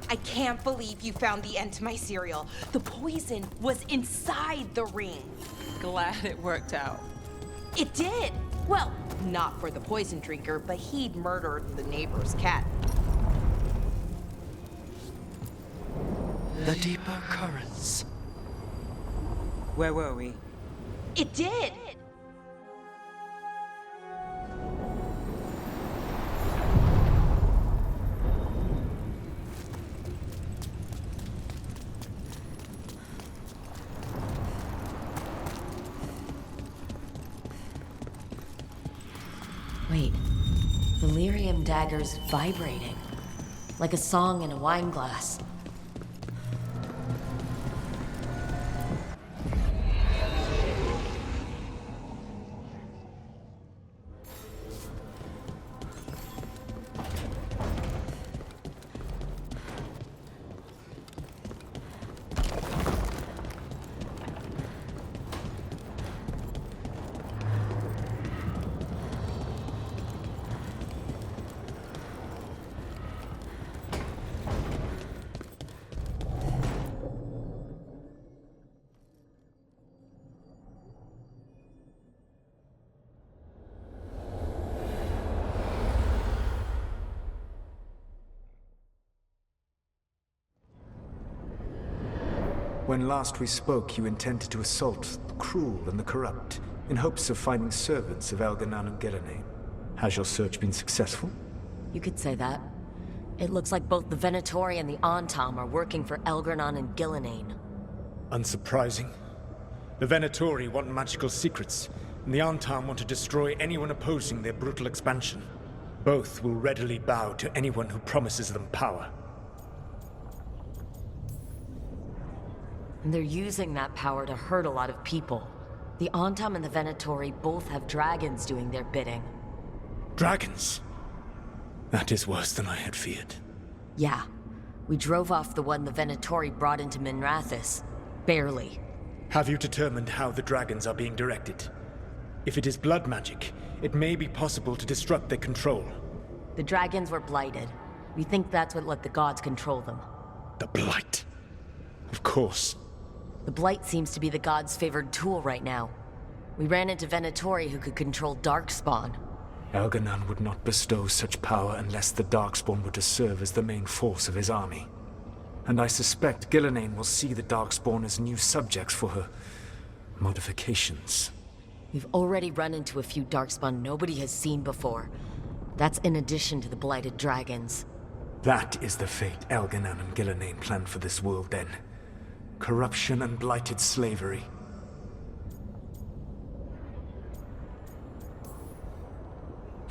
I can't believe you found the end to my cereal. The poison was inside the ring. Glad it worked out. It did. Well, not for the poison drinker, but he'd murdered the neighbor's cat. The deeper currents. Where were we? It did. Wait, the lyrium dagger's vibrating, like a song in a wine glass. When last we spoke, you intended to assault the cruel and the corrupt, in hopes of finding servants of Elganan and Gillenane. Has your search been successful? You could say that. It looks like both the Venatori and the Antam are working for Elganan and Gillenane. Unsurprising. The Venatori want magical secrets, and the Antam want to destroy anyone opposing their brutal expansion. Both will readily bow to anyone who promises them power. And they're using that power to hurt a lot of people. The Antam and the Venatori both have dragons doing their bidding. Dragons? That is worse than I had feared. Yeah. We drove off the one the Venatori brought into Minrathis. Barely. Have you determined how the dragons are being directed? If it is blood magic, it may be possible to disrupt their control. The dragons were blighted. We think that's what let the gods control them. The Blight. Of course. The Blight seems to be the gods' favored tool right now. We ran into Venatori who could control Darkspawn. Elganan would not bestow such power unless the Darkspawn were to serve as the main force of his army. And I suspect Gillenane will see the Darkspawn as new subjects for her modifications. We've already run into a few Darkspawn nobody has seen before. That's in addition to the blighted dragons. That is the fate Elganan and Gillenane planned for this world then. Corruption and blighted slavery.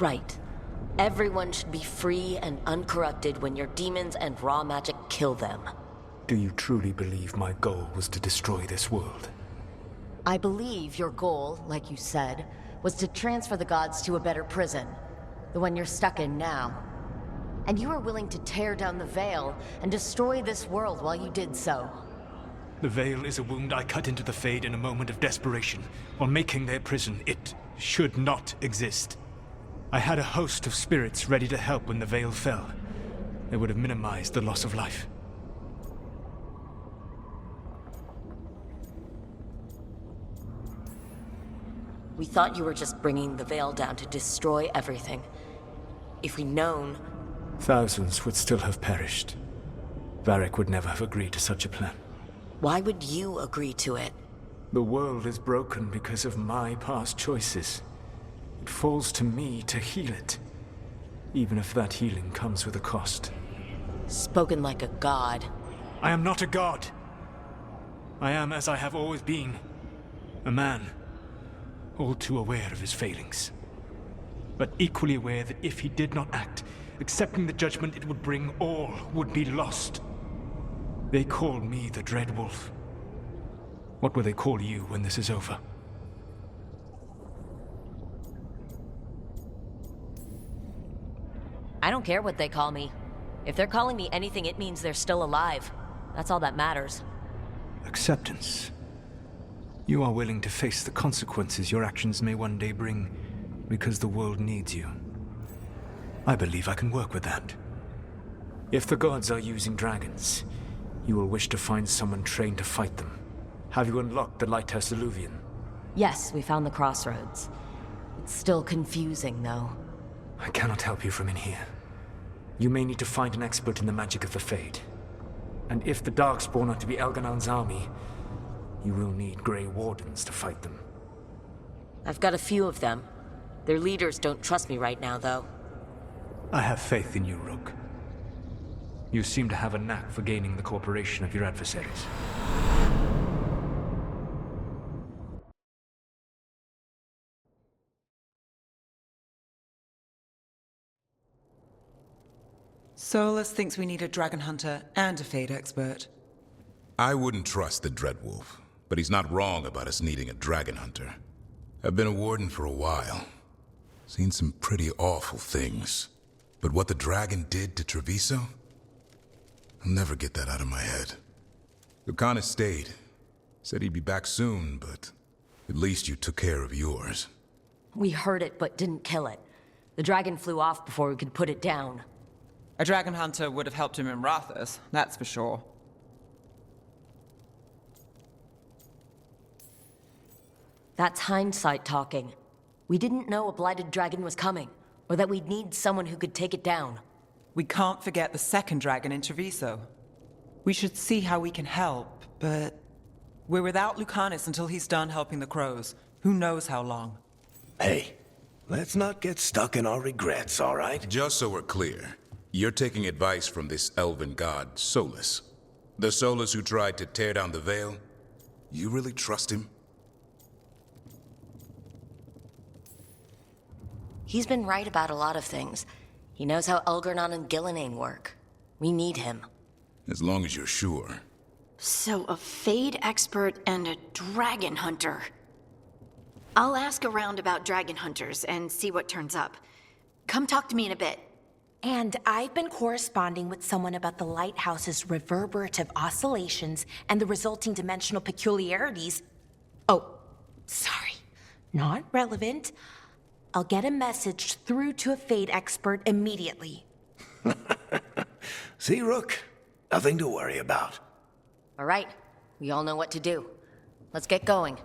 Right. Everyone should be free and uncorrupted when your demons and raw magic kill them. Do you truly believe my goal was to destroy this world? I believe your goal, like you said, was to transfer the gods to a better prison. The one you're stuck in now. And you were willing to tear down the Veil and destroy this world while you did so. The Veil is a wound I cut into the Fade in a moment of desperation, while making their prison. It should not exist. I had a host of spirits ready to help when the Veil fell. They would have minimized the loss of life. We thought you were just bringing the Veil down to destroy everything. If we'd known... Thousands would still have perished. Varric would never have agreed to such a plan. Why would you agree to it? The world is broken because of my past choices. It falls to me to heal it, even if that healing comes with a cost. Spoken like a god. I am not a god. I am as I have always been. A man, all too aware of his failings. But equally aware that if he did not act, accepting the judgment it would bring, all would be lost. They call me the Dread Wolf. What will they call you when this is over? I don't care what they call me. If they're calling me anything, it means they're still alive. That's all that matters. Acceptance. You are willing to face the consequences your actions may one day bring, because the world needs you. I believe I can work with that. If the gods are using dragons, you will wish to find someone trained to fight them. Have you unlocked the Lighthouse Illuvian? Yes, we found the crossroads. It's still confusing, though. I cannot help you from in here. You may need to find an expert in the magic of the Fade. And if the Darkspawn are to be Elganon's army, you will need Grey Wardens to fight them. I've got a few of them. Their leaders don't trust me right now, though. I have faith in you, Rook. You seem to have a knack for gaining the cooperation of your adversaries. Solus thinks we need a dragon hunter and a Fade expert. I wouldn't trust the Dreadwolf, but he's not wrong about us needing a dragon hunter. I've been a warden for a while. Seen some pretty awful things. But what the dragon did to Treviso? I'll never get that out of my head. Lucanus stayed. Said he'd be back soon, but at least you took care of yours. We heard it, but didn't kill it. The dragon flew off before we could put it down. A dragon hunter would have helped him in Rathus, that's for sure. That's hindsight talking. We didn't know a blighted dragon was coming, or that we'd need someone who could take it down. We can't forget the second dragon in Treviso. We should see how we can help, but we're without Lucanus until he's done helping the crows. Who knows how long? Hey, let's not get stuck in our regrets, all right? Just so we're clear, you're taking advice from this elven god, Solus. The Solus who tried to tear down the Veil? You really trust him? He's been right about a lot of things. He knows how Elgernon and Gillenane work. We need him. As long as you're sure. So a Fade expert and a dragon hunter. I'll ask around about dragon hunters and see what turns up. Come talk to me in a bit. And I've been corresponding with someone about the lighthouse's reverberative oscillations and the resulting dimensional peculiarities. Oh, sorry. Not relevant. I'll get a message through to a Fade expert immediately. See, Rook? Nothing to worry about. All right, we all know what to do. Let's get going.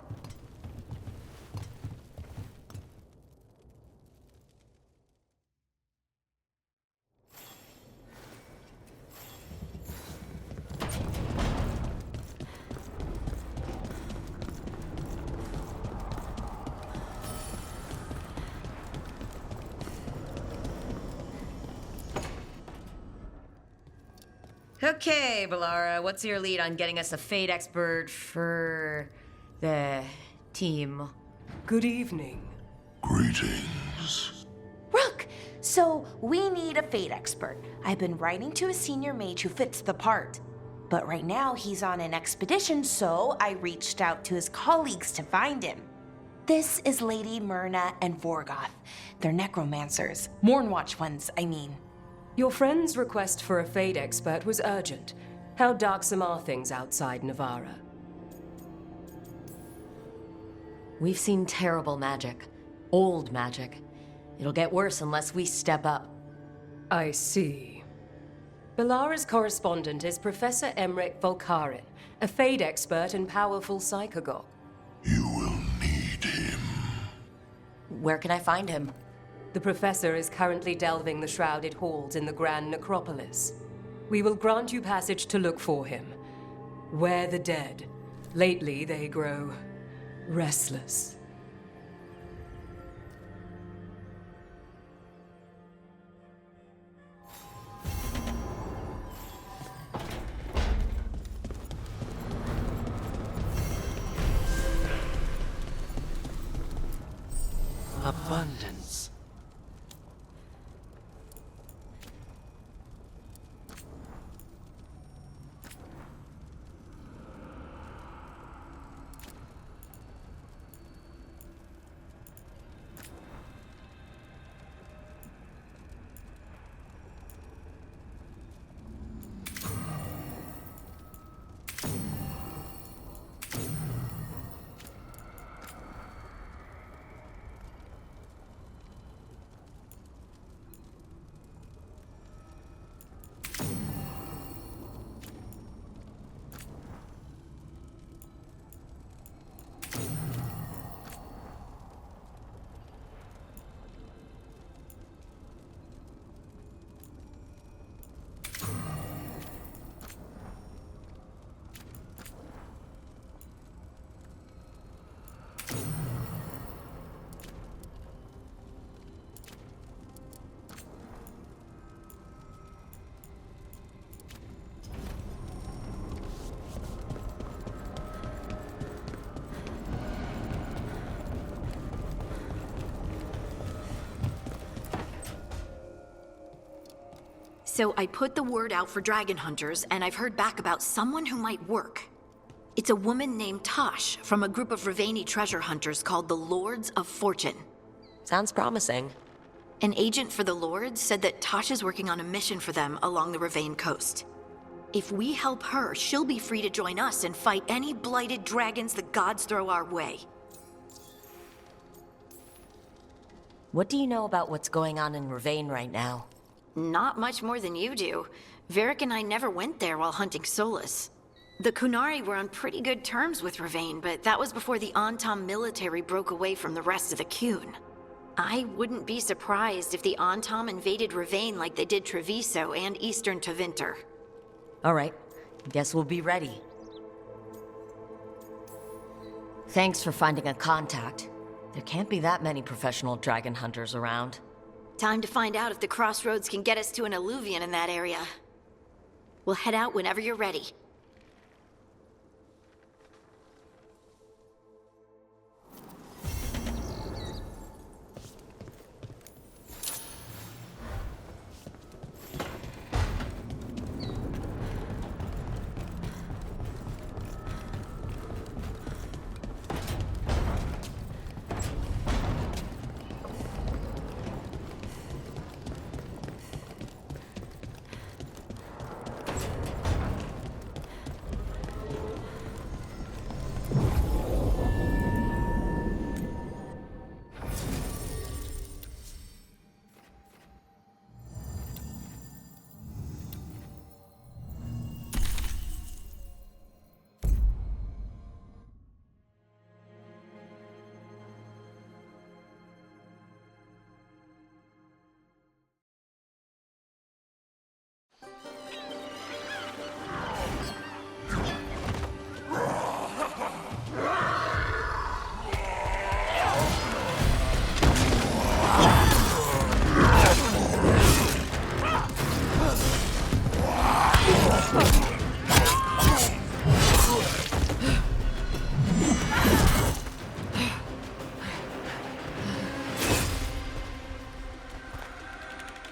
Okay, Balara, what's your lead on getting us a Fade expert for the team? Good evening. Greetings. Rook! So, we need a Fade expert. I've been writing to a senior mage who fits the part. But right now, he's on an expedition, so I reached out to his colleagues to find him. This is Lady Myrna and Vorgoth. They're necromancers. Mournwatch ones, I mean. Your friend's request for a Fade expert was urgent. How darksome are things outside Navarra? We've seen terrible magic. Old magic. It'll get worse unless we step up. I see. Balara's correspondent is Professor Emmerich Volkarin, a Fade expert and powerful psychagogue. You will need him. Where can I find him? The Professor is currently delving the shrouded halls in the Grand Necropolis. We will grant you passage to look for him. Where the dead. Lately they grow restless. Abundance. So I put the word out for dragon hunters, and I've heard back about someone who might work. It's a woman named Tosh from a group of Ravani treasure hunters called the Lords of Fortune. Sounds promising. An agent for the Lords said that Tosh is working on a mission for them along the Ravane coast. If we help her, she'll be free to join us and fight any blighted dragons the gods throw our way. What do you know about what's going on in Ravane right now? Not much more than you do. Varric and I never went there while hunting Solus. The Kunari were on pretty good terms with Ravane, but that was before the Antam military broke away from the rest of the Kun. I wouldn't be surprised if the Antam invaded Ravane like they did Treviso and Eastern Tevinter. All right, guess we'll be ready. Thanks for finding a contact. There can't be that many professional dragon hunters around. Time to find out if the crossroads can get us to an alluvion in that area. We'll head out whenever you're ready.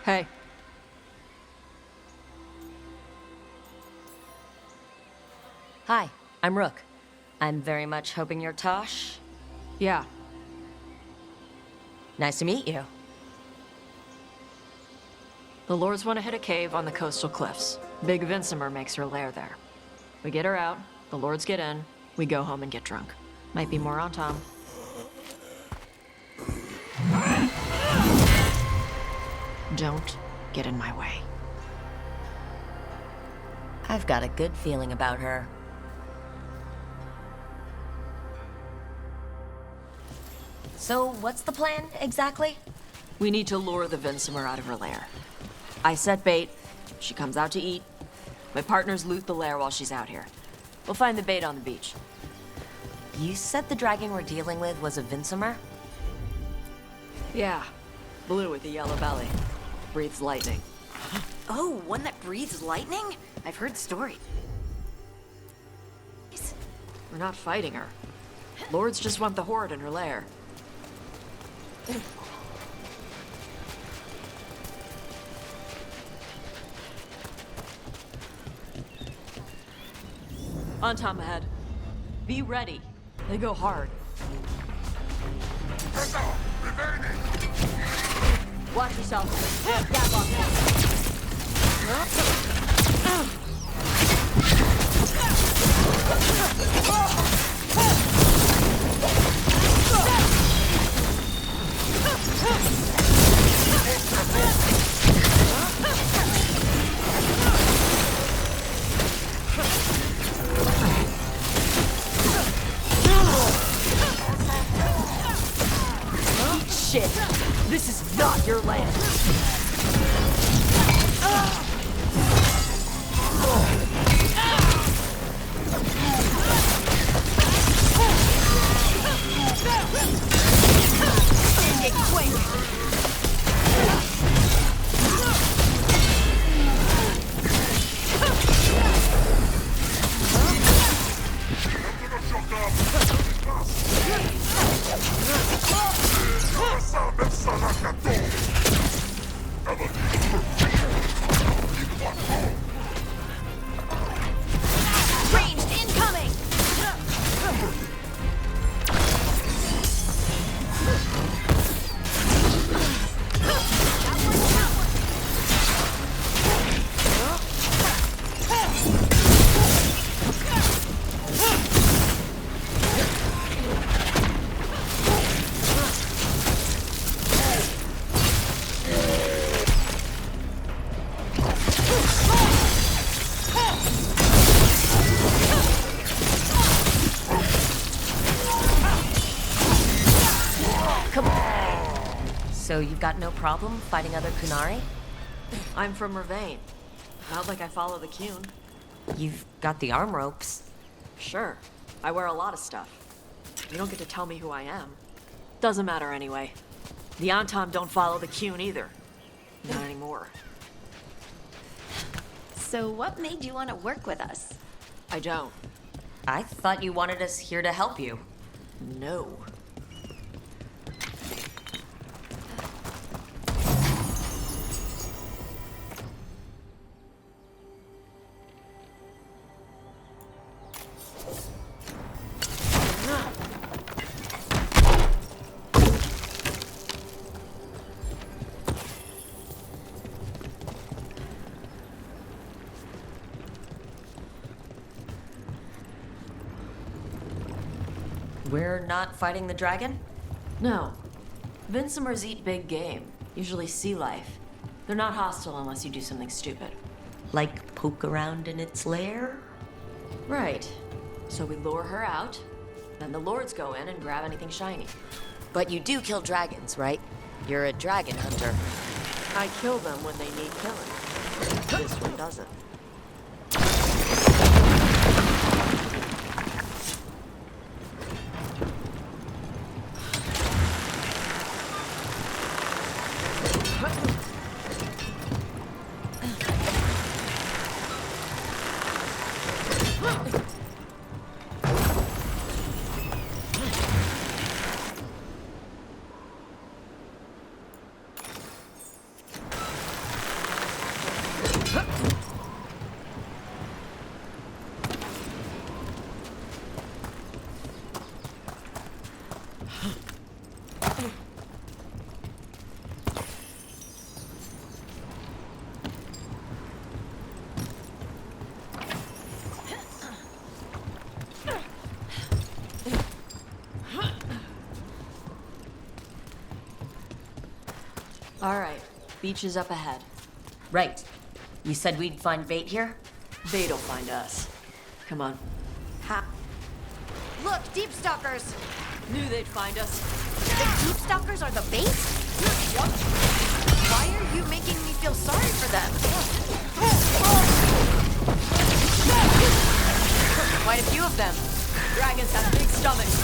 Hey. Hi, I'm Rook. I'm very much hoping you're Tosh. Yeah. Nice to meet you. The Lords want to hit a cave on the coastal cliffs. Big Vinsimer makes her lair there. We get her out, the Lords get in, we go home and get drunk. Might be more on Tom. Don't get in my way. I've got a good feeling about her. So, what's the plan, exactly? We need to lure the Vinsimer out of her lair. I set bait, she comes out to eat. My partners loot the lair while she's out here. We'll find the bait on the beach. You said the dragon we're dealing with was a Vinsimer? Yeah. Blue with a yellow belly. Breathes lightning. Oh, one that breathes lightning? I've heard stories. We're not fighting her. Lords just want the Horde in her lair. On Tom ahead. Be ready. They go hard. Watch yourself. Gap on Shit! This is not your land! Get quick! Come on. So you've got no problem fighting other Kunari? I'm from Ravain. Not like I follow the Qun. You've got the arm ropes. Sure. I wear a lot of stuff. You don't get to tell me who I am. Doesn't matter anyway. The Antom don't follow the Qun either. Not anymore. So what made you want to work with us? I don't. I thought you wanted us here to help you. No. We're not fighting the dragon? No. Vincimers eat big game, usually sea life. They're not hostile unless you do something stupid. Like poke around in its lair? Right. So we lure her out, then the lords go in and grab anything shiny. But you do kill dragons, right? You're a dragon hunter. I kill them when they need killing. This one doesn't. All right, beach is up ahead. Right. You said we'd find bait here? Bait'll find us. Come on. Ha. Look, deep stalkers! Knew they'd find us. The deep stalkers are the bait? Yup. Why are you making me feel sorry for them? Quite a few of them. Dragons have big stomachs.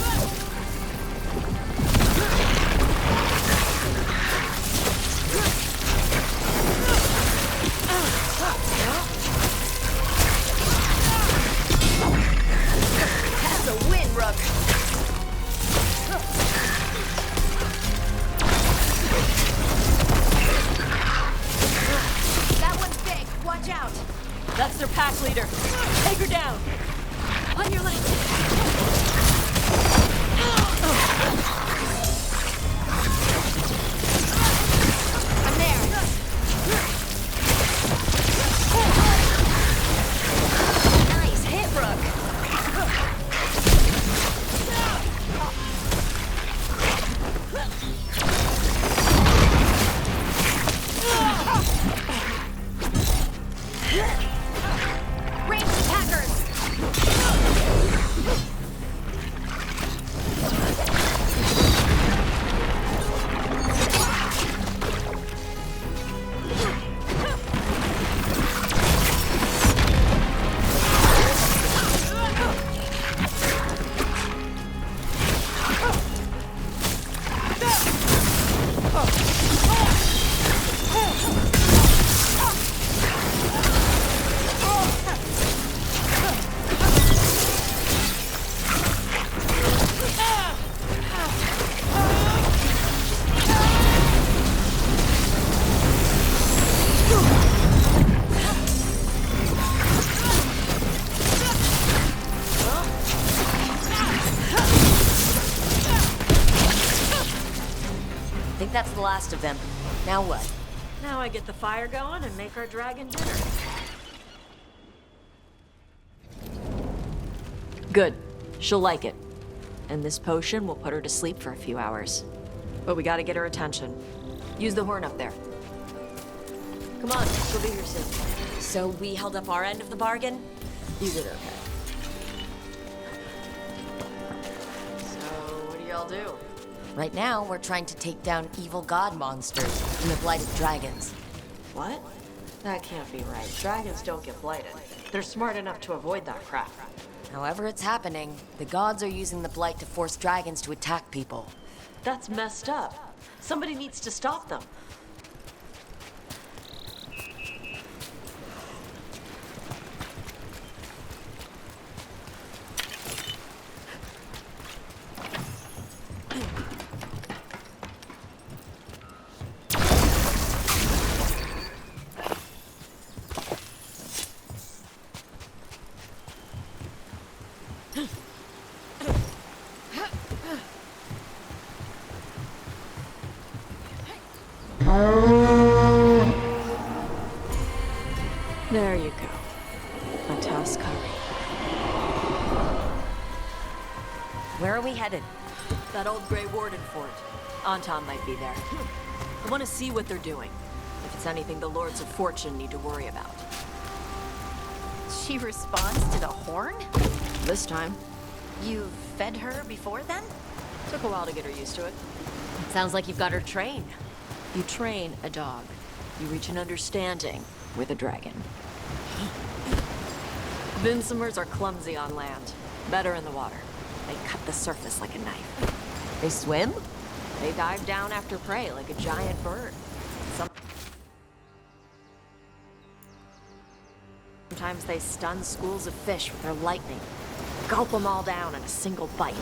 That's a win, Rook. That one's big. Watch out. That's their pack leader. Take her down. On your left. I'm there. Nice hit, Rook. Range attackers. I think that's the last of them. Now what? Now I get the fire going and make our dragon dinner. Good. She'll like it. And this potion will put her to sleep for a few hours. But we gotta get her attention. Use the horn up there. Come on, she'll be here soon. So we held up our end of the bargain? You did okay. So, what do y'all do? Right now, we're trying to take down evil god monsters and the blighted dragons. What? That can't be right. Dragons don't get blighted. They're smart enough to avoid that crap. However it's happening, the gods are using the blight to force dragons to attack people. That's messed up. Somebody needs to stop them. There you go. A task hurry. Where are we headed? That old Grey Warden fort. Anton might be there. I want to see what they're doing. If it's anything the Lords of Fortune need to worry about. She responds to the horn? This time. You fed her before then? Took a while to get her used to it. Sounds like you've got her trained. You train a dog. You reach an understanding with a dragon. Vinsomers are clumsy on land. Better in the water. They cut the surface like a knife. They swim? They dive down after prey like a giant bird. Sometimes they stun schools of fish with their lightning. Gulp them all down in a single bite.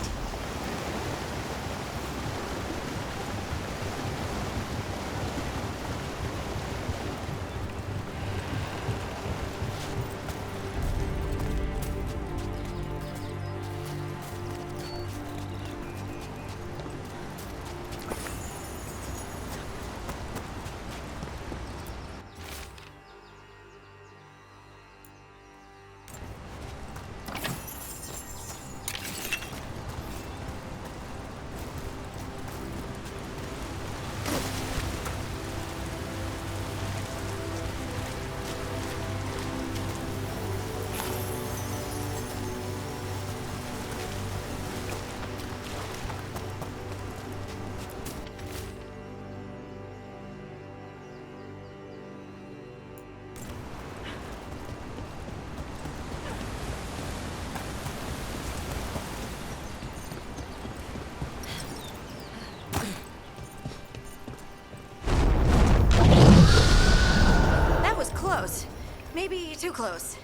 Close. Maybe too close.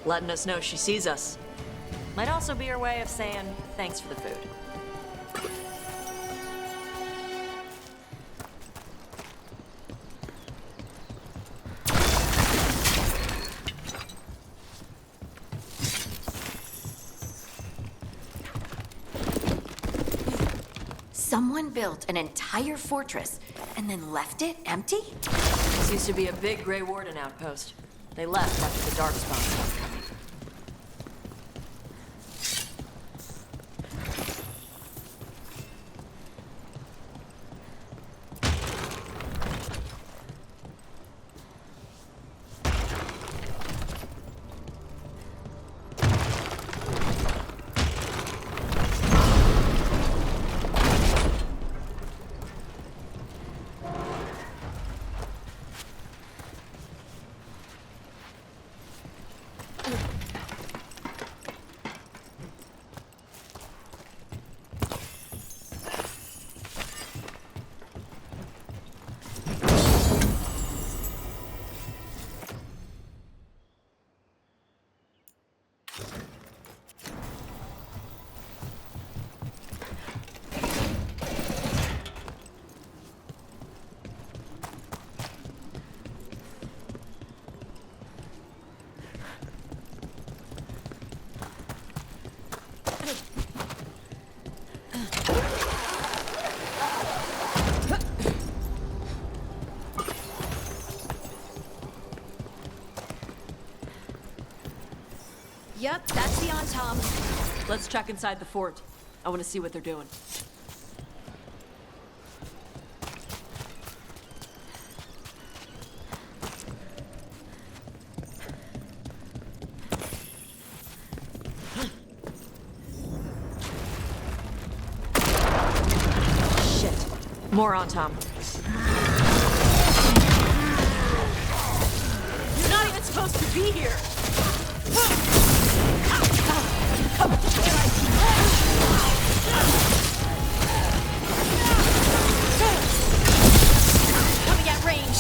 Letting us know she sees us. Might also be her way of saying thanks for the food. Someone built an entire fortress and then left it empty? This used to be a big Grey Warden outpost. They left after the Darkspawn stopped coming. Yep, that's the Antom. Let's check inside the fort. I want to see what they're doing. More on Tom. You're not even supposed to be here! Coming at range!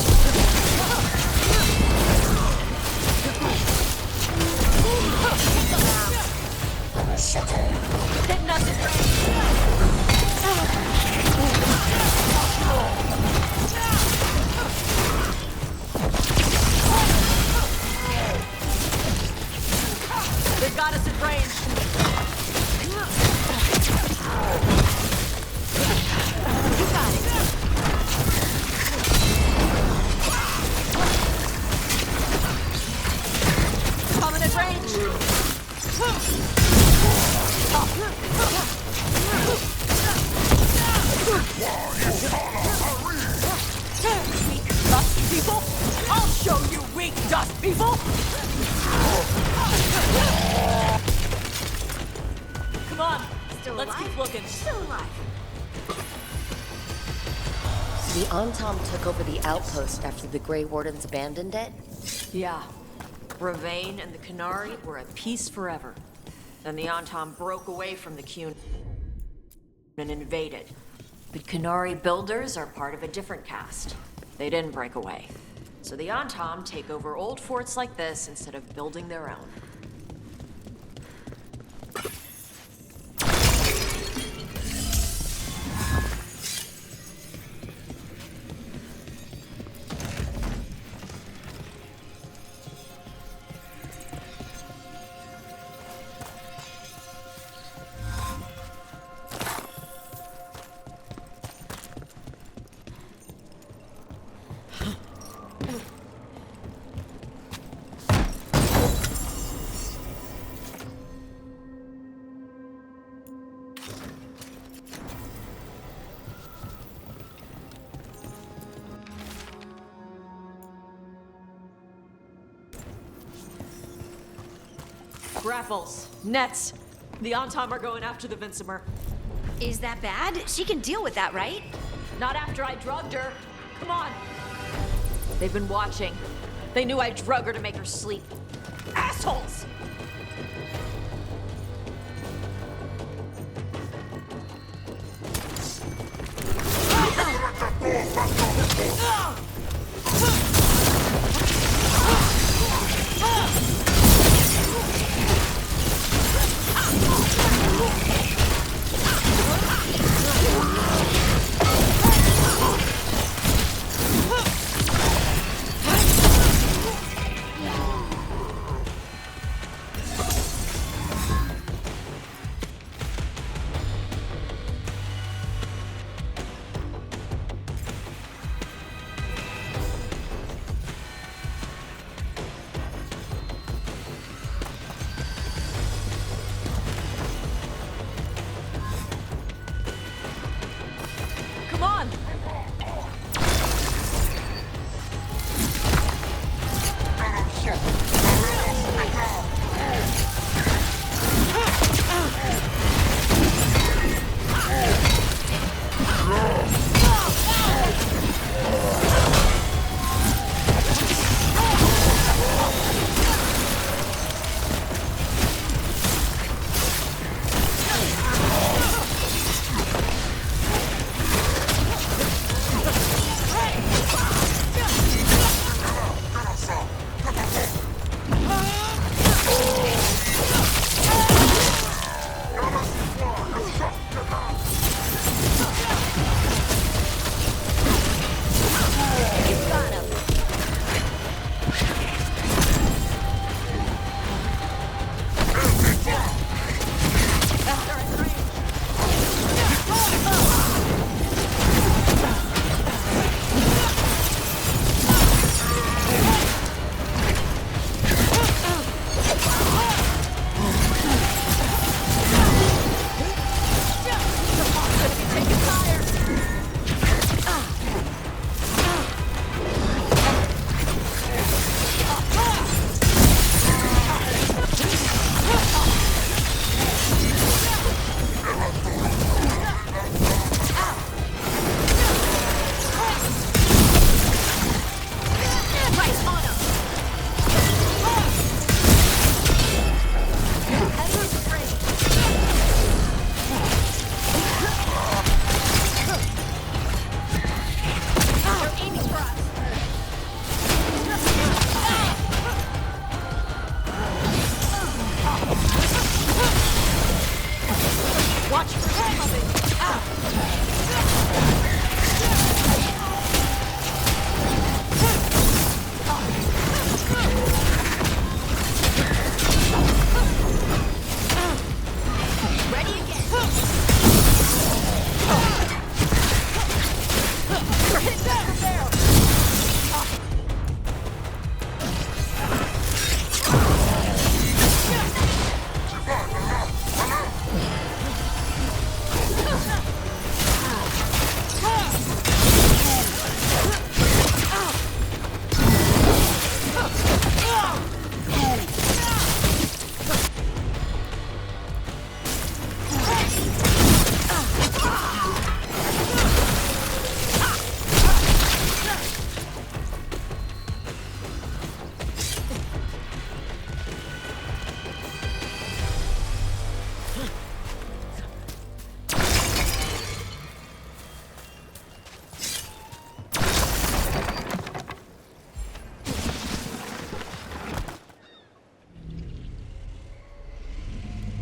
Hitting us at range! They've got us at range. You got it. Coming at range. Weak dust people? I'll show you weak dust people! Come on, let's keep looking. Still alive. The Antom took over the outpost after the Grey Wardens abandoned it? Yeah. Ravane and the Qunari were at peace forever. Then the Antom broke away from the Qun and invaded. The Qunari builders are part of a different caste. They didn't break away. So the Antom take over old forts like this instead of building their own. Grapples, nets. The Antom are going after the Vincimer. Is that bad? She can deal with that, right? Not after I drugged her. Come on. They've been watching. They knew I drug her to make her sleep. Assholes!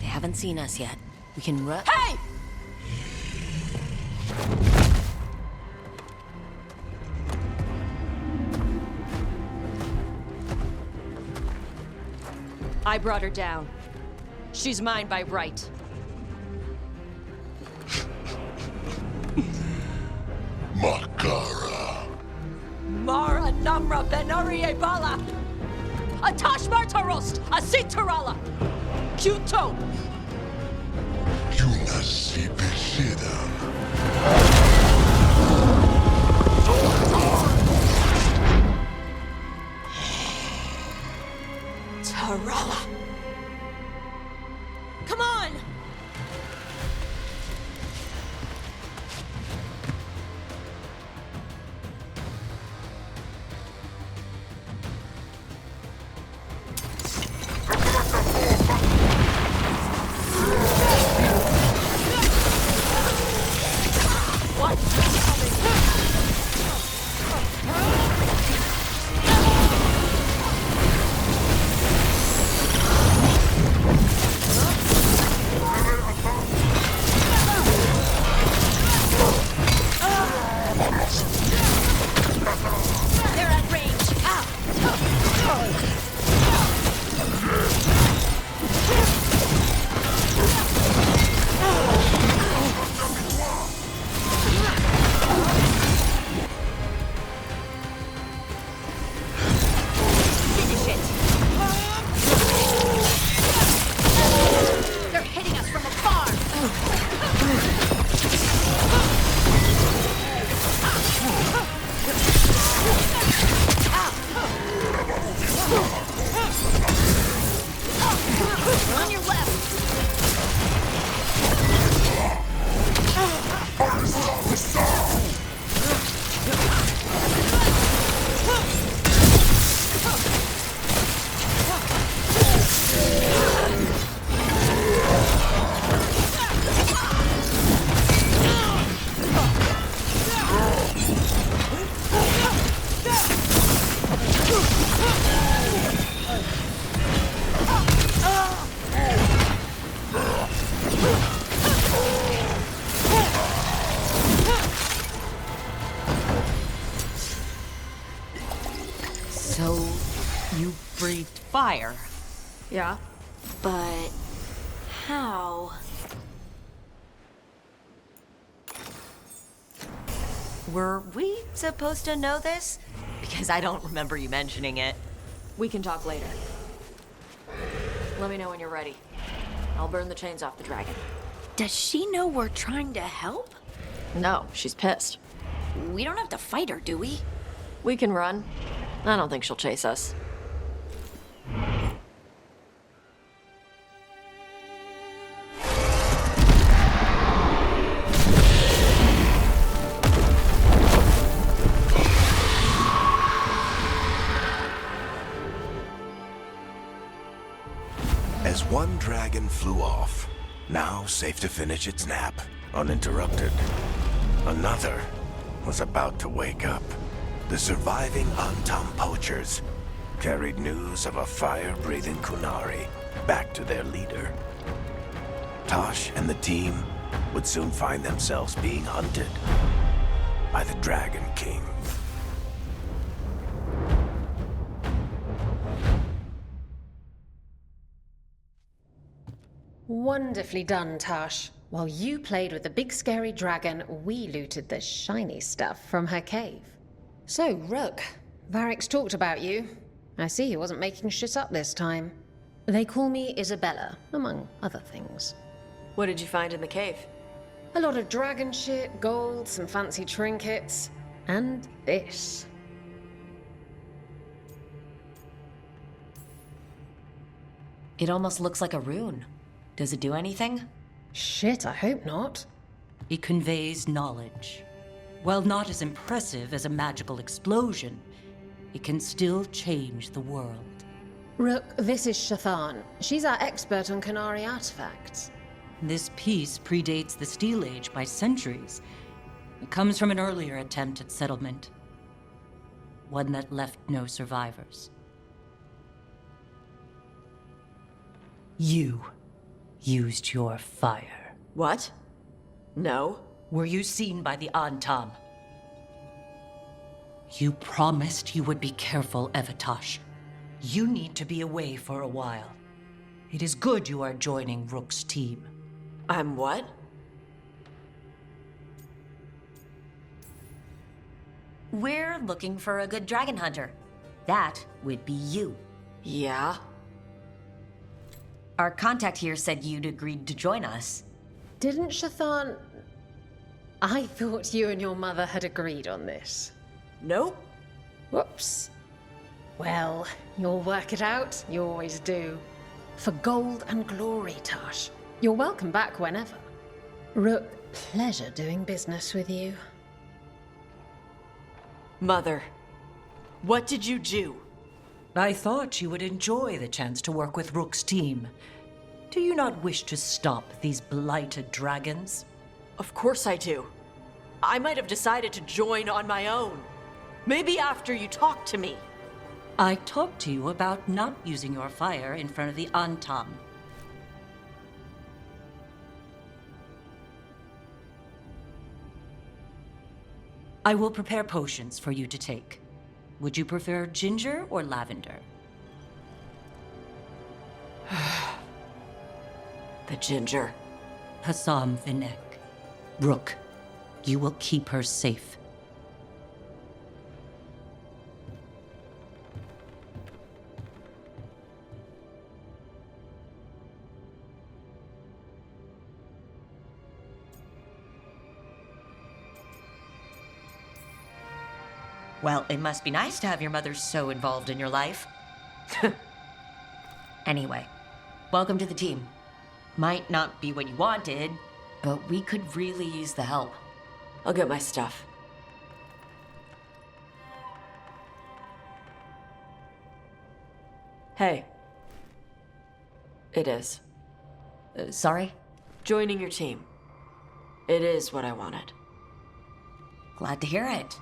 Haven't seen us yet. We can run. Hey! I brought her down. She's mine by right. Makara. Mara Namra Benarie Bala! Atash Martarost! Asitarala! Kyuto! Tarala! Come on! Fire. Yeah? But how? Were we supposed to know this? Because I don't remember you mentioning it. We can talk later. Let me know when you're ready. I'll burn the chains off the dragon. Does she know we're trying to help? No, she's pissed. We don't have to fight her, do we? We can run. I don't think she'll chase us. As one dragon flew off, now safe to finish its nap, uninterrupted, another was about to wake up. The surviving Antam poachers carried news of a fire-breathing Kunari back to their leader. Tosh and the team would soon find themselves being hunted by the Dragon King. Wonderfully done, Tash. While you played with the big scary dragon, we looted the shiny stuff from her cave. So, Rook, Varric's talked about you. I see he wasn't making shit up this time. They call me Isabella, among other things. What did you find in the cave? A lot of dragon shit, gold, some fancy trinkets, and this. It almost looks like a rune. Does it do anything? Shit, I hope not. It conveys knowledge. While not as impressive as a magical explosion, it can still change the world. Rook, this is Shathan. She's our expert on Qunari artifacts. This piece predates the Steel Age by centuries. It comes from an earlier attempt at settlement. One that left no survivors. You used your fire. What? No. Were you seen by the Antam? You promised you would be careful, Evatosh. You need to be away for a while. It is good you are joining Rook's team. I'm what? We're looking for a good dragon hunter. That would be you. Yeah? Our contact here said you'd agreed to join us. Didn't Shathan... I thought you and your mother had agreed on this. Nope. Whoops. Well, you'll work it out. You always do. For gold and glory, Tash. You're welcome back whenever. Rook, pleasure doing business with you. Mother, what did you do? I thought you would enjoy the chance to work with Rook's team. Do you not wish to stop these blighted dragons? Of course I do. I might have decided to join on my own. Maybe after you talked to me. I talked to you about not using your fire in front of the Antam. I will prepare potions for you to take. Would you prefer ginger or lavender? The ginger. Hassam Vinek. Rook, you will keep her safe. Well, it must be nice to have your mother so involved in your life. Anyway, welcome to the team. Might not be what you wanted, but we could really use the help. I'll get my stuff. Hey. It is. Sorry? Joining your team. It is what I wanted. Glad to hear it.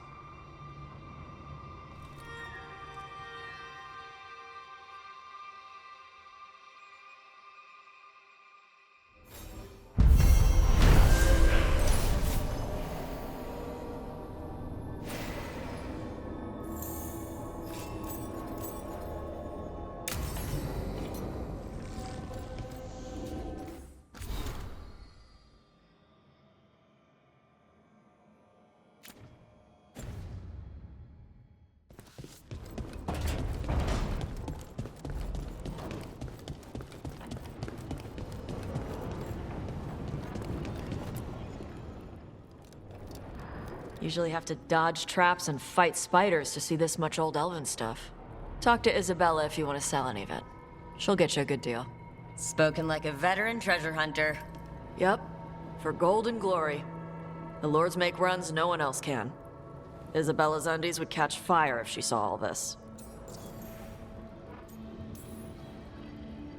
Usually have to dodge traps and fight spiders to see this much old elven stuff. Talk to Isabella if you want to sell any of it. She'll get you a good deal. Spoken like a veteran treasure hunter. Yep. For gold and glory. The lords make runs no one else can. Isabella's undies would catch fire if she saw all this.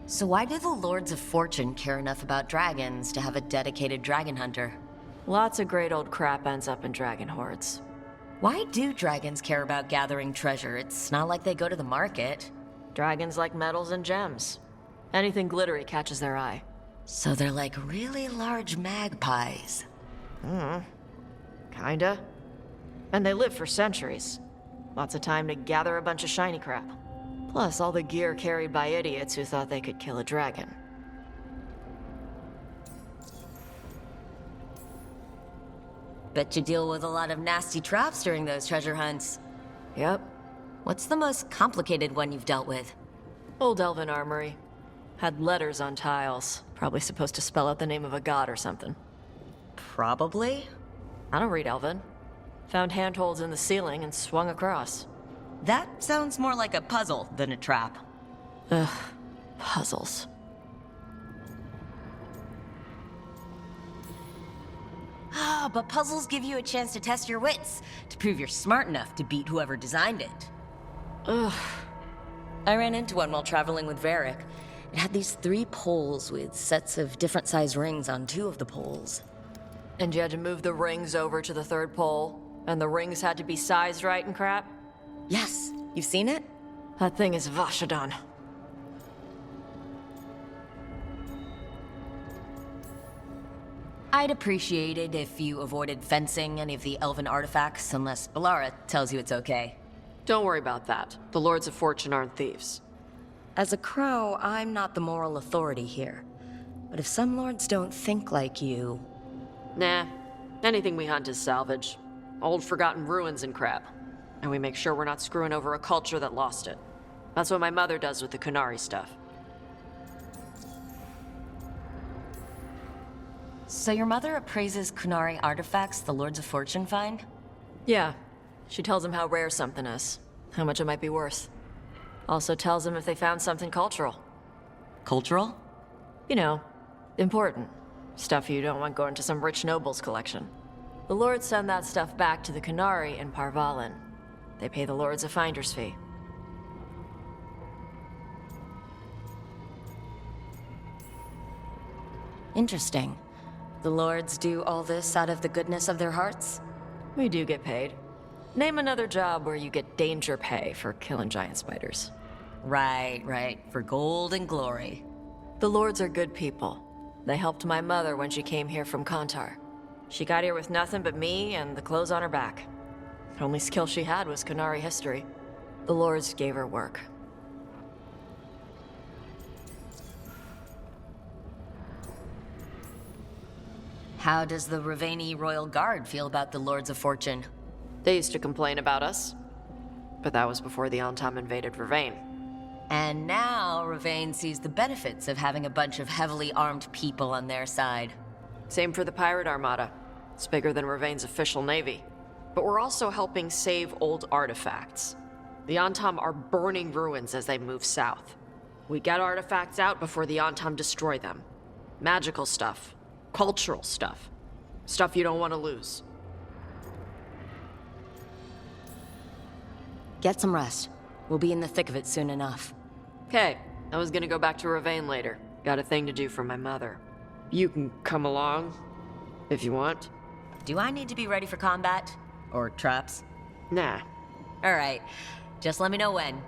So why do the Lords of Fortune care enough about dragons to have a dedicated dragon hunter? Lots of great old crap ends up in dragon hordes. Why do dragons care about gathering treasure? It's not like they go to the market. Dragons like metals and gems. Anything glittery catches their eye. So they're like really large magpies. Kinda. And they live for centuries. Lots of time to gather a bunch of shiny crap. Plus all the gear carried by idiots who thought they could kill a dragon. Bet you deal with a lot of nasty traps during those treasure hunts. Yep. What's the most complicated one you've dealt with? Old elven armory. Had letters on tiles. Probably supposed to spell out the name of a god or something. Probably? I don't read elven. Found handholds in the ceiling and swung across. That sounds more like a puzzle than a trap. Ugh, puzzles. Ah, but puzzles give you a chance to test your wits, to prove you're smart enough to beat whoever designed it. Ugh. I ran into one while traveling with Varric. It had these 3 poles with sets of different size rings on 2 of the poles. And you had to move the rings over to the 3rd pole, and the rings had to be sized right and crap? Yes. You've seen it? That thing is Vashodon. I'd appreciate it if you avoided fencing any of the elven artifacts unless Balara tells you it's okay. Don't worry about that. The Lords of Fortune aren't thieves. As a crow, I'm not the moral authority here. But if some lords don't think like you... Nah. Anything we hunt is salvage. Old forgotten ruins and crap. And we make sure we're not screwing over a culture that lost it. That's what my mother does with the Kunari stuff. So your mother appraises Kunari artifacts the Lords of Fortune find? Yeah. She tells them how rare something is, how much it might be worth. Also tells them if they found something cultural. Cultural? You know, important. Stuff you don't want going to some rich noble's collection. The Lords send that stuff back to the Kunari in Parvalin. They pay the Lords a finder's fee. Interesting. The Lords do all this out of the goodness of their hearts? We do get paid. Name another job where you get danger pay for killing giant spiders. Right. For gold and glory. The Lords are good people. They helped my mother when she came here from Kantar. She got here with nothing but me and the clothes on her back. The only skill she had was Kunari history. The Lords gave her work. How does the Raveni Royal Guard feel about the Lords of Fortune? They used to complain about us. But that was before the Antam invaded Ravane. And now Ravane sees the benefits of having a bunch of heavily armed people on their side. Same for the Pirate Armada. It's bigger than Ravane's official navy. But we're also helping save old artifacts. The Antam are burning ruins as they move south. We get artifacts out before the Antam destroy them. Magical stuff. Cultural stuff. Stuff you don't want to lose. Get some rest. We'll be in the thick of it soon enough. Okay, I was gonna go back to Ravane later. Got a thing to do for my mother. You can come along, if you want. Do I need to be ready for combat? Or traps? Nah. Alright, just let me know when.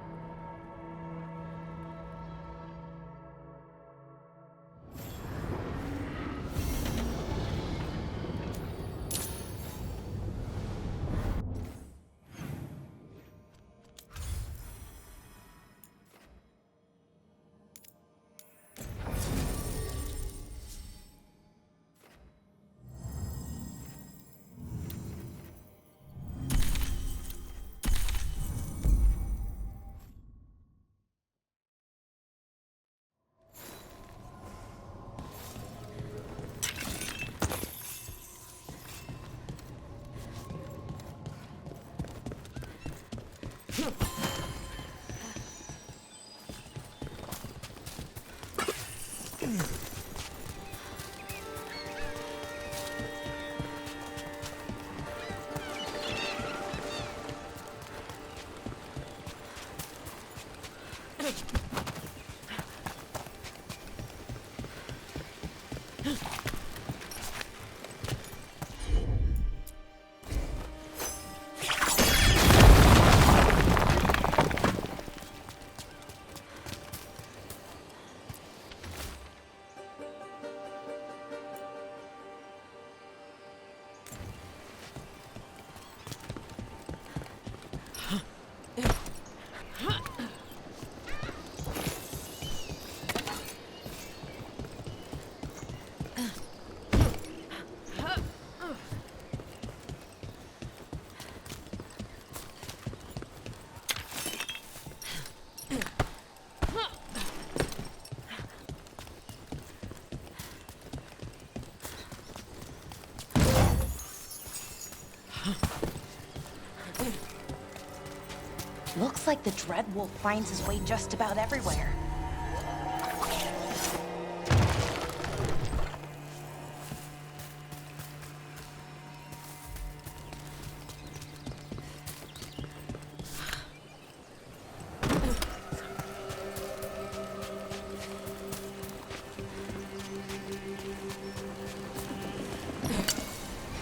Looks like the Dreadwolf finds his way just about everywhere.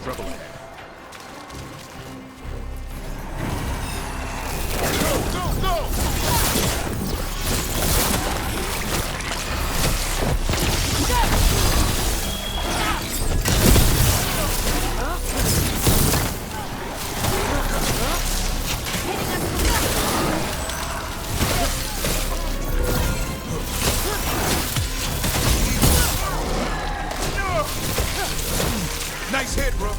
Trouble ahead. Nice hit, bro.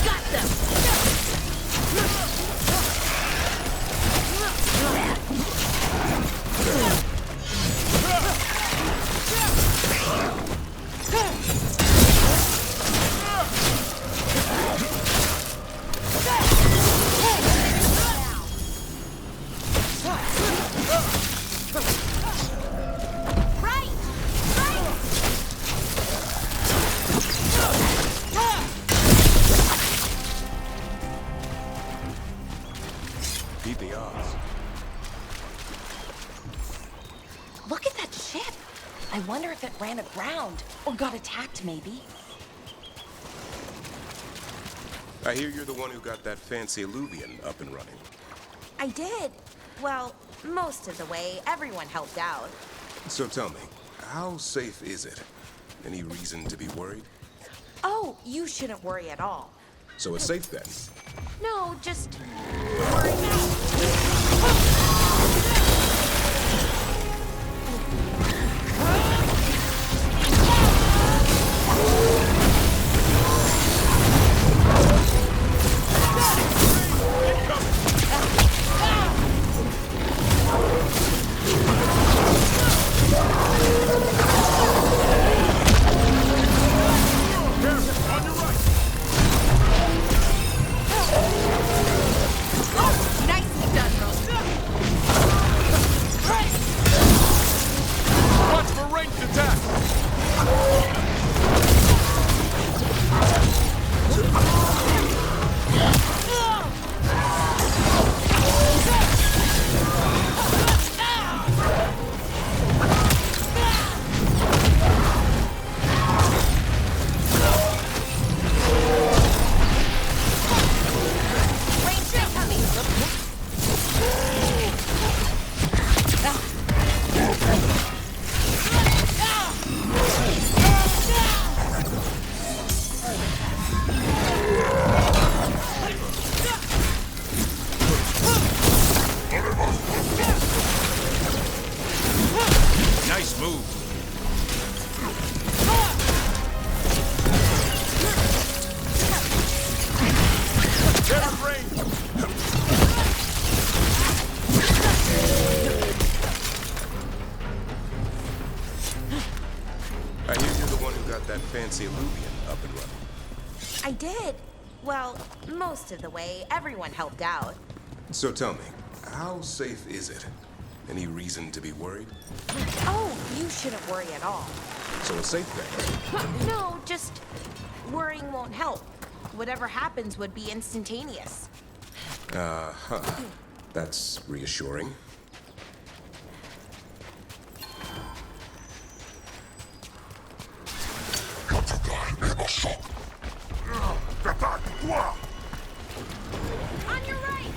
Got them! Beat the odds. Look at that ship! I wonder if it ran aground, or got attacked maybe. I hear you're the one who got that fancy Illuvian up and running. I did. Well, most of the way, everyone helped out. So tell me, how safe is it? Any reason to be worried? Oh, you shouldn't worry at all. So it's safe then? No, just... Nice move. I hear you're the one who got that fancy Illuvian up and running. I did. Well, most of the way, everyone helped out. So tell me, how safe is it? Any reason to be worried? Oh, you shouldn't worry at all. So it's safe then? No, just... worrying won't help. Whatever happens would be instantaneous. Uh-huh. That's reassuring. On your right!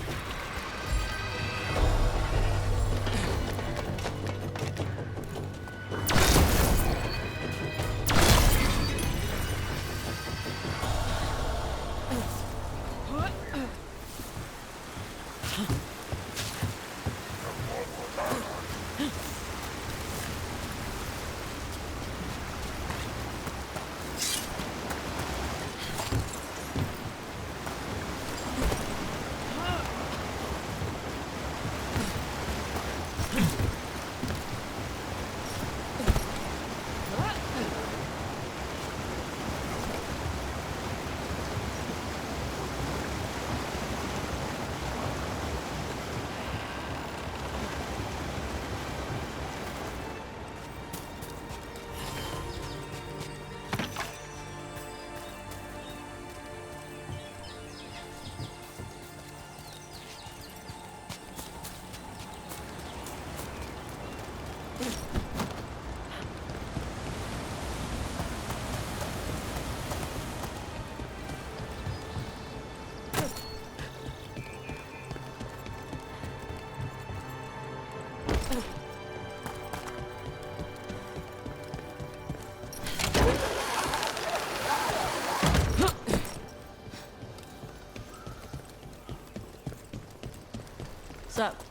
What's up?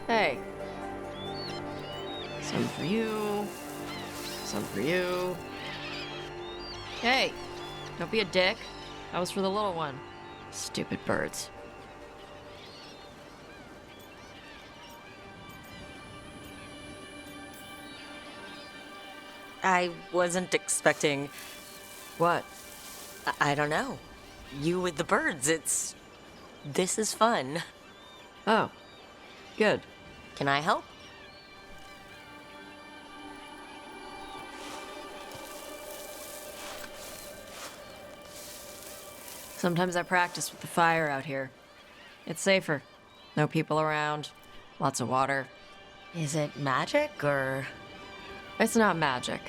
Hey. Some for you. Some for you. Hey, don't be a dick. That was for the little one. Stupid birds. I wasn't expecting... What? I don't know. You with the birds, This is fun. Oh. Good. Can I help? Sometimes I practice with the fire out here. It's safer. No people around. Lots of water. Is it magic, or...? It's not magic.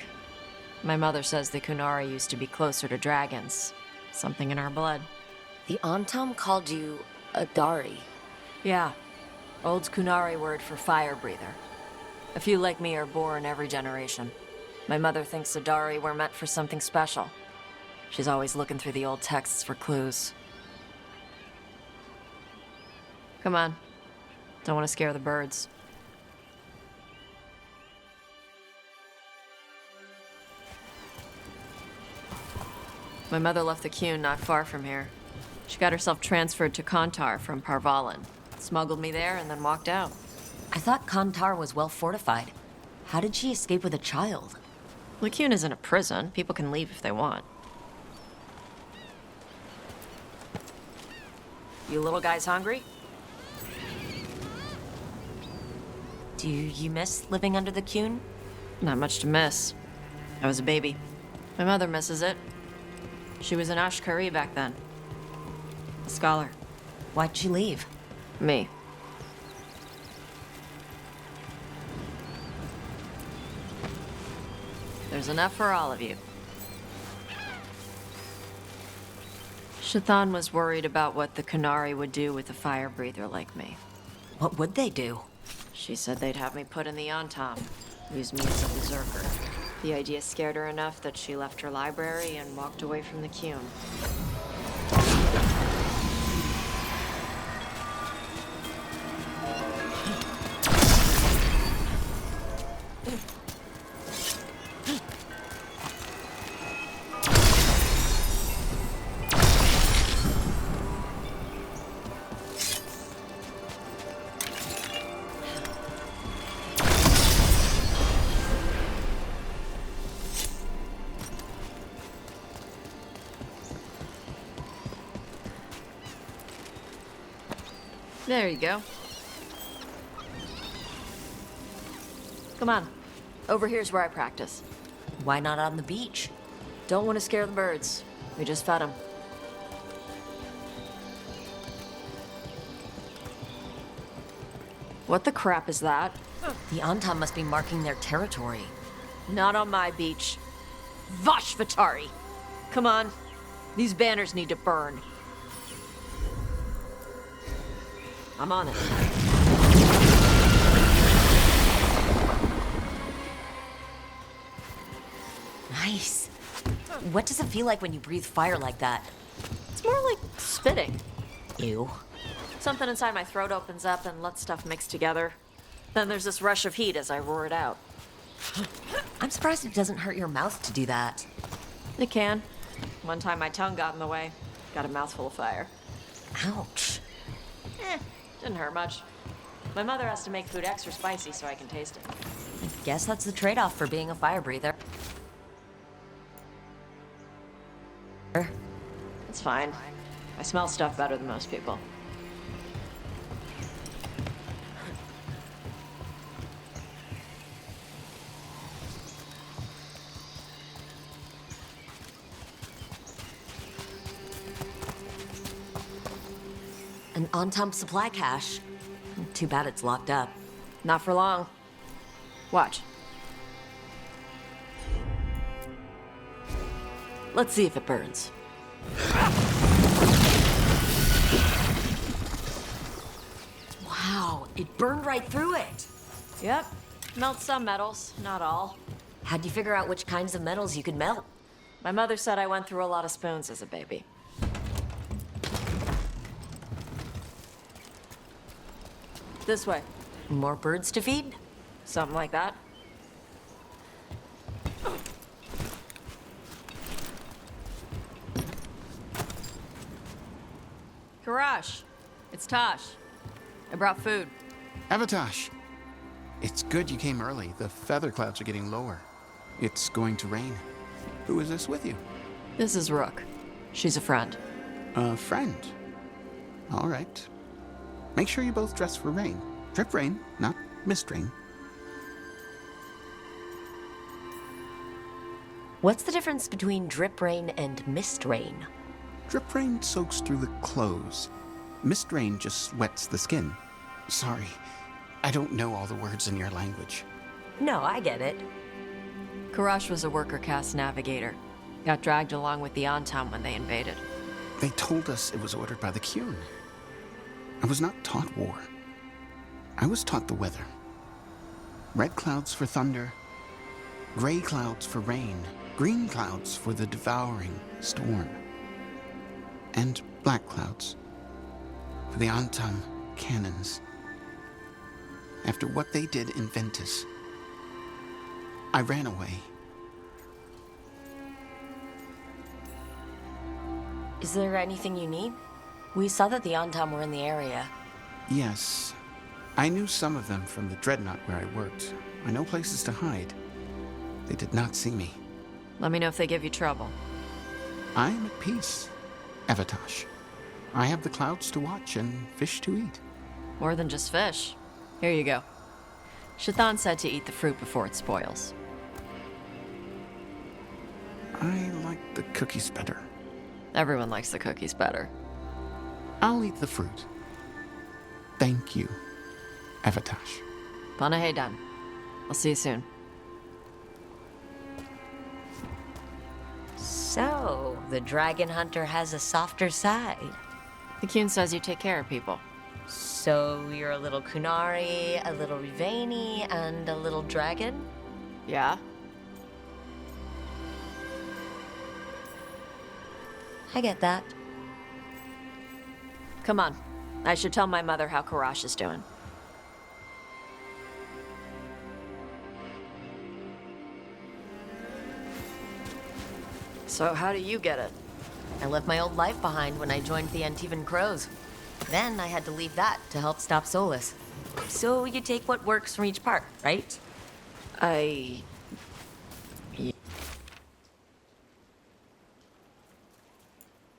My mother says the Kunari used to be closer to dragons. Something in our blood. The Antam called you a Dari. Yeah. Old Kunari word for fire breather. A few like me are born every generation. My mother thinks the Dari were meant for something special. She's always looking through the old texts for clues. Come on. Don't want to scare the birds. My mother left the Qun not far from here. She got herself transferred to Kantar from Parvalan. Smuggled me there and then walked out. I thought Kantar was well fortified. How did she escape with a child? The Qun isn't a prison. People can leave if they want. You little guys hungry? Do you miss living under the Qun? Not much to miss. I was a baby. My mother misses it. She was an Ashkari back then. A scholar. Why'd she leave? Me. There's enough for all of you. Shathan was worried about what the Kunari would do with a fire breather like me. What would they do? She said they'd have me put in the Antam. Use me as a berserker. The idea scared her enough that she left her library and walked away from the Qun. There you go. Come on. Over here's where I practice. Why not on the beach? Don't want to scare the birds. We just fed them. What the crap is that? The Antam must be marking their territory. Not on my beach. Vashvatari! Come on. These banners need to burn. I'm on it. Nice. What does it feel like when you breathe fire like that? It's more like spitting. Ew. Something inside my throat opens up and lets stuff mix together. Then there's this rush of heat as I roar it out. I'm surprised it doesn't hurt your mouth to do that. It can. One time my tongue got in the way. Got a mouthful of fire. Ouch. Didn't hurt much. My mother has to make food extra spicy so I can taste it. I guess that's the trade-off for being a fire breather. It's fine. I smell stuff better than most people. An on-time supply cache. Too bad it's locked up. Not for long. Watch. Let's see if it burns. Wow, it burned right through it. Yep. Melts some metals, not all. How'd you figure out which kinds of metals you could melt? My mother said I went through a lot of spoons as a baby. This way. More birds to feed? Something like that. Karash, it's Tosh. I brought food. Avatosh, it's good you came early. The feather clouds are getting lower. It's going to rain. Who is this with you? This is Rook. She's a friend. A friend? All right. Make sure you both dress for rain. Drip rain, not mist rain. What's the difference between drip rain and mist rain? Drip rain soaks through the clothes. Mist rain just wets the skin. Sorry, I don't know all the words in your language. No, I get it. Karash was a worker caste navigator. Got dragged along with the Antam when they invaded. They told us it was ordered by the Qun. I was not taught war. I was taught the weather. Red clouds for thunder, gray clouds for rain, green clouds for the devouring storm, and black clouds for the Antam cannons. After what they did in Ventus, I ran away. Is there anything you need? We saw that the Antam were in the area. Yes. I knew some of them from the Dreadnought where I worked. I know places to hide. They did not see me. Let me know if they give you trouble. I am at peace, Avatosh. I have the clouds to watch and fish to eat. More than just fish. Here you go. Shathan said to eat the fruit before it spoils. I like the cookies better. Everyone likes the cookies better. I'll eat the fruit. Thank you, Avatosh. Panaheydan. I'll see you soon. So, the dragon hunter has a softer side. The Qun says you take care of people. So, you're a little Kunari, a little Rivani, and a little dragon? Yeah. I get that. Come on. I should tell my mother how Karash is doing. So how do you get it? I left my old life behind when I joined the Antivan Crows. Then I had to leave that to help stop Solus. So you take what works from each part, right?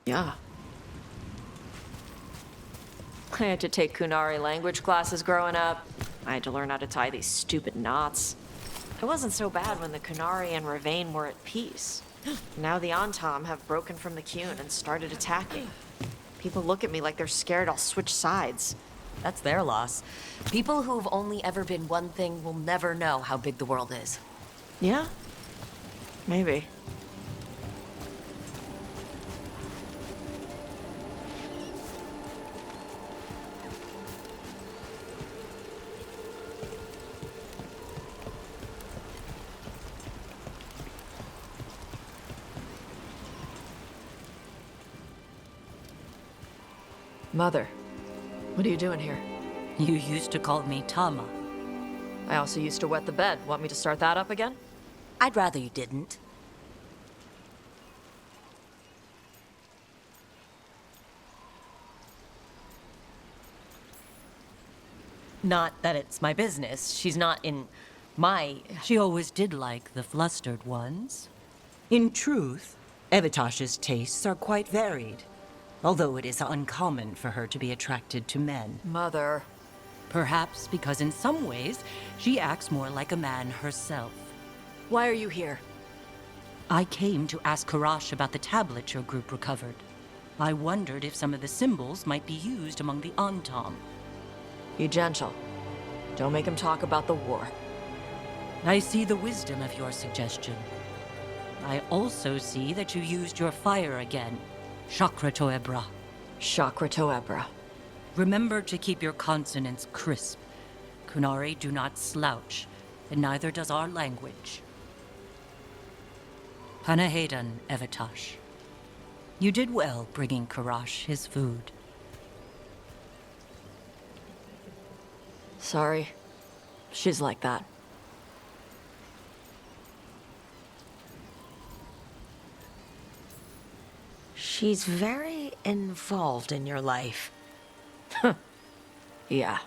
Yeah. I had to take Kunari language classes growing up. I had to learn how to tie these stupid knots. It wasn't so bad when the Kunari and Ravain were at peace. Now the Antam have broken from the Qun and started attacking. People look at me like they're scared I'll switch sides. That's their loss. People who've only ever been one thing will never know how big the world is. Yeah? Maybe. Mother, what are you doing here? You used to call me Tama. I also used to wet the bed. Want me to start that up again? I'd rather you didn't. Not that it's my business. She's not in my... She always did like the flustered ones. In truth, Avatosh's tastes are quite varied, although it is uncommon for her to be attracted to men. Mother. Perhaps because in some ways, she acts more like a man herself. Why are you here? I came to ask Karash about the tablet your group recovered. I wondered if some of the symbols might be used among the Antam. Be gentle. Don't make him talk about the war. I see the wisdom of your suggestion. I also see that you used your fire again. Chakra Toebra. Chakra Toebra. Remember to keep your consonants crisp. Kunari do not slouch, and neither does our language. Panahedan, Evitash. You did well bringing Karash his food. Sorry. She's like that. She's very involved in your life. Yeah.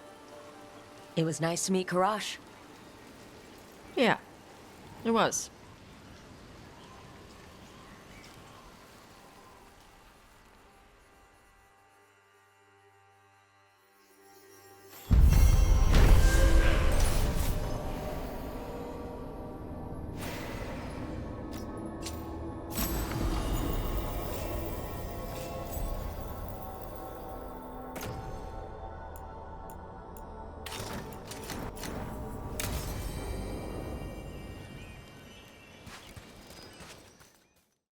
It was nice to meet Karash. Yeah. It was.